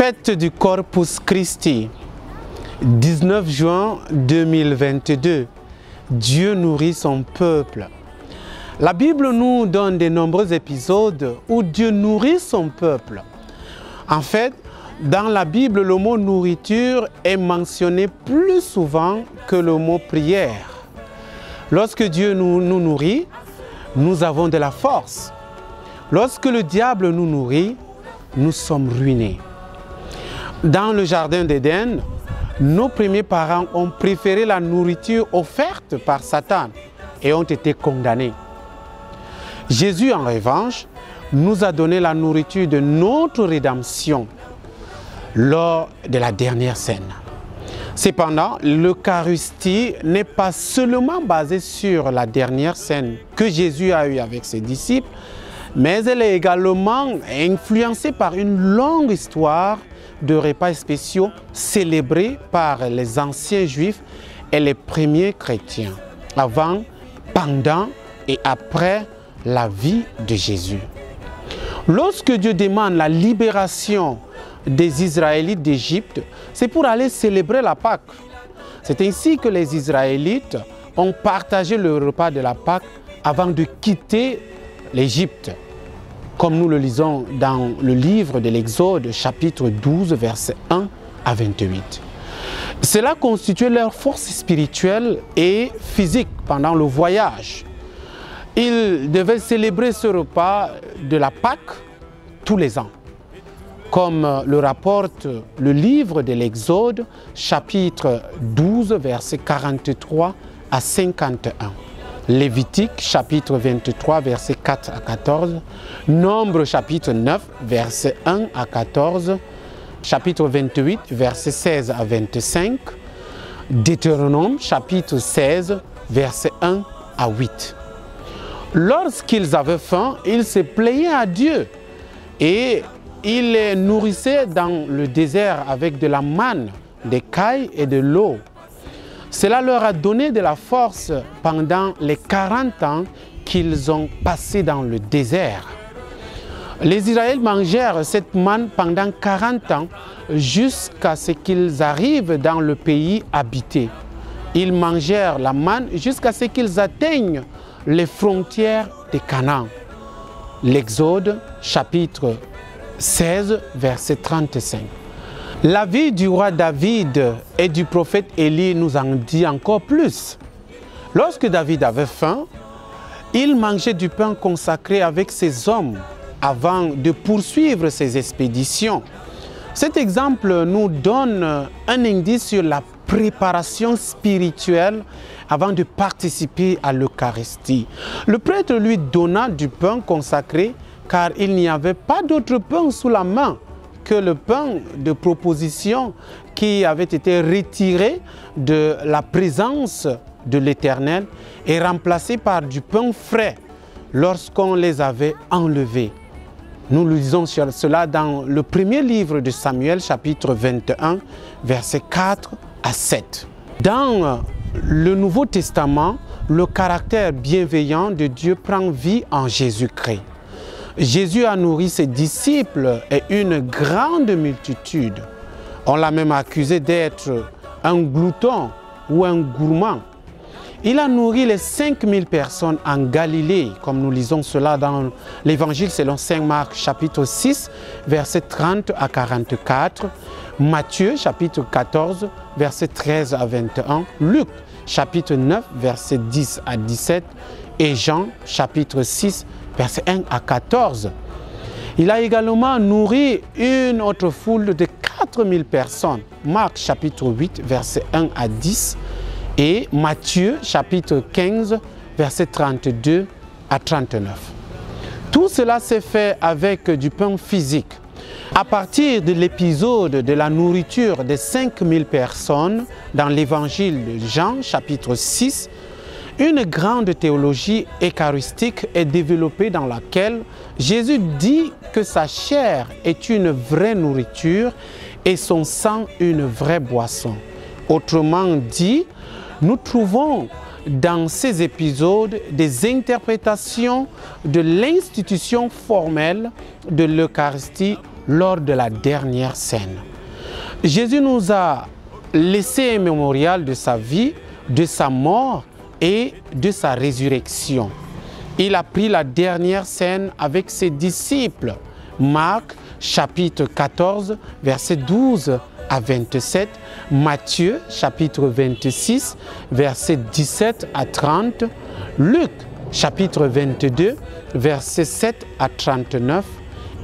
Fête du Corpus Christi, 19 juin 2022. Dieu nourrit son peuple. La Bible nous donne de nombreux épisodes où Dieu nourrit son peuple. En fait, dans la Bible, le mot nourriture est mentionné plus souvent que le mot prière. Lorsque Dieu nous nourrit, nous avons de la force. Lorsque le diable nous nourrit, nous sommes ruinés. Dans le jardin d'Éden, nos premiers parents ont préféré la nourriture offerte par Satan et ont été condamnés. Jésus, en revanche, nous a donné la nourriture de notre rédemption lors de la dernière scène. Cependant, l'Eucharistie n'est pas seulement basée sur la dernière scène que Jésus a eue avec ses disciples, mais elle est également influencée par une longue histoire de repas spéciaux célébrés par les anciens juifs et les premiers chrétiens, avant, pendant et après la vie de Jésus. Lorsque Dieu demande la libération des Israélites d'Égypte, c'est pour aller célébrer la Pâque. C'est ainsi que les Israélites ont partagé le repas de la Pâque avant de quitter l'Égypte, comme nous le lisons dans le livre de l'Exode, chapitre 12, versets 1 à 28. Cela constituait leur force spirituelle et physique pendant le voyage. Ils devaient célébrer ce repas de la Pâque tous les ans, comme le rapporte le livre de l'Exode, chapitre 12, versets 43 à 51. Lévitique, chapitre 23, versets 4 à 14. Nombre, chapitre 9, versets 1 à 14. Chapitre 28, versets 16 à 25. Deutéronome, chapitre 16, versets 1 à 8. Lorsqu'ils avaient faim, ils se plaignaient à Dieu et ils les nourrissaient dans le désert avec de la manne, des cailles et de l'eau. Cela leur a donné de la force pendant les 40 ans qu'ils ont passé dans le désert. Les Israélites mangèrent cette manne pendant 40 ans jusqu'à ce qu'ils arrivent dans le pays habité. Ils mangèrent la manne jusqu'à ce qu'ils atteignent les frontières de Canaan. L'Exode, chapitre 16, verset 35. La vie du roi David et du prophète Élie nous en dit encore plus. Lorsque David avait faim, il mangeait du pain consacré avec ses hommes avant de poursuivre ses expéditions. Cet exemple nous donne un indice sur la préparation spirituelle avant de participer à l'Eucharistie. Le prêtre lui donna du pain consacré car il n'y avait pas d'autre pain sous la main que le pain de proposition qui avait été retiré de la présence de l'Éternel et remplacé par du pain frais lorsqu'on les avait enlevés. Nous lisons sur cela dans le premier livre de Samuel, chapitre 21, versets 4 à 7. Dans le Nouveau Testament, le caractère bienveillant de Dieu prend vie en Jésus-Christ. Jésus a nourri ses disciples et une grande multitude. On l'a même accusé d'être un glouton ou un gourmand. Il a nourri les 5000 personnes en Galilée, comme nous lisons cela dans l'Évangile selon saint Marc, chapitre 6, versets 30 à 44, Matthieu, chapitre 14, versets 13 à 21, Luc, chapitre 9, versets 10 à 17, et Jean, chapitre 6, versets 1 à 14. Il a également nourri une autre foule de 4000 personnes. Marc chapitre 8, versets 1 à 10 et Matthieu chapitre 15, versets 32 à 39. Tout cela s'est fait avec du pain physique. À partir de l'épisode de la nourriture des 5000 personnes dans l'évangile de Jean chapitre 6, une grande théologie eucharistique est développée dans laquelle Jésus dit que sa chair est une vraie nourriture et son sang une vraie boisson. Autrement dit, nous trouvons dans ces épisodes des interprétations de l'institution formelle de l'Eucharistie lors de la dernière scène. Jésus nous a laissé un mémorial de sa vie, de sa mort et de sa résurrection. Il a pris la dernière scène avec ses disciples. Marc, chapitre 14, versets 12 à 27. Matthieu, chapitre 26, versets 17 à 30. Luc, chapitre 22, versets 7 à 39.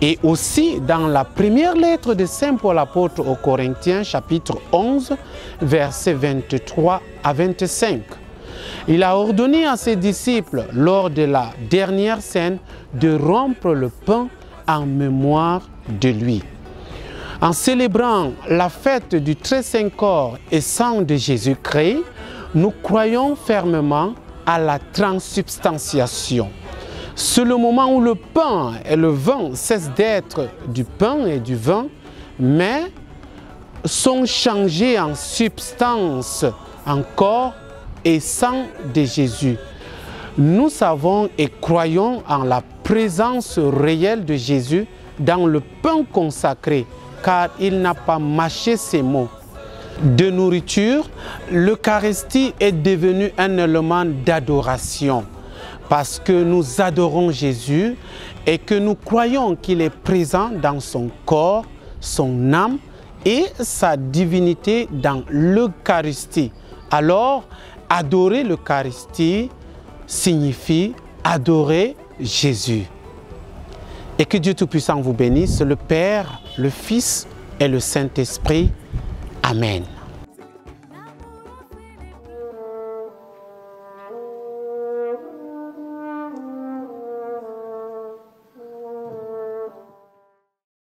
Et aussi dans la première lettre de Saint Paul apôtre aux Corinthiens, chapitre 11, versets 23 à 25. Il a ordonné à ses disciples, lors de la dernière scène, de rompre le pain en mémoire de lui. En célébrant la fête du très saint corps et sang de Jésus-Christ, nous croyons fermement à la transsubstantiation. C'est le moment où le pain et le vin cessent d'être du pain et du vin, mais sont changés en substance, en corps et sang de Jésus. Nous savons et croyons en la présence réelle de Jésus dans le pain consacré, car il n'a pas mâché ses mots. De nourriture, l'Eucharistie est devenue un élément d'adoration, parce que nous adorons Jésus et que nous croyons qu'il est présent dans son corps, son âme et sa divinité dans l'Eucharistie. Alors, adorer l'Eucharistie signifie adorer Jésus. Et que Dieu Tout-Puissant vous bénisse, le Père, le Fils et le Saint-Esprit. Amen.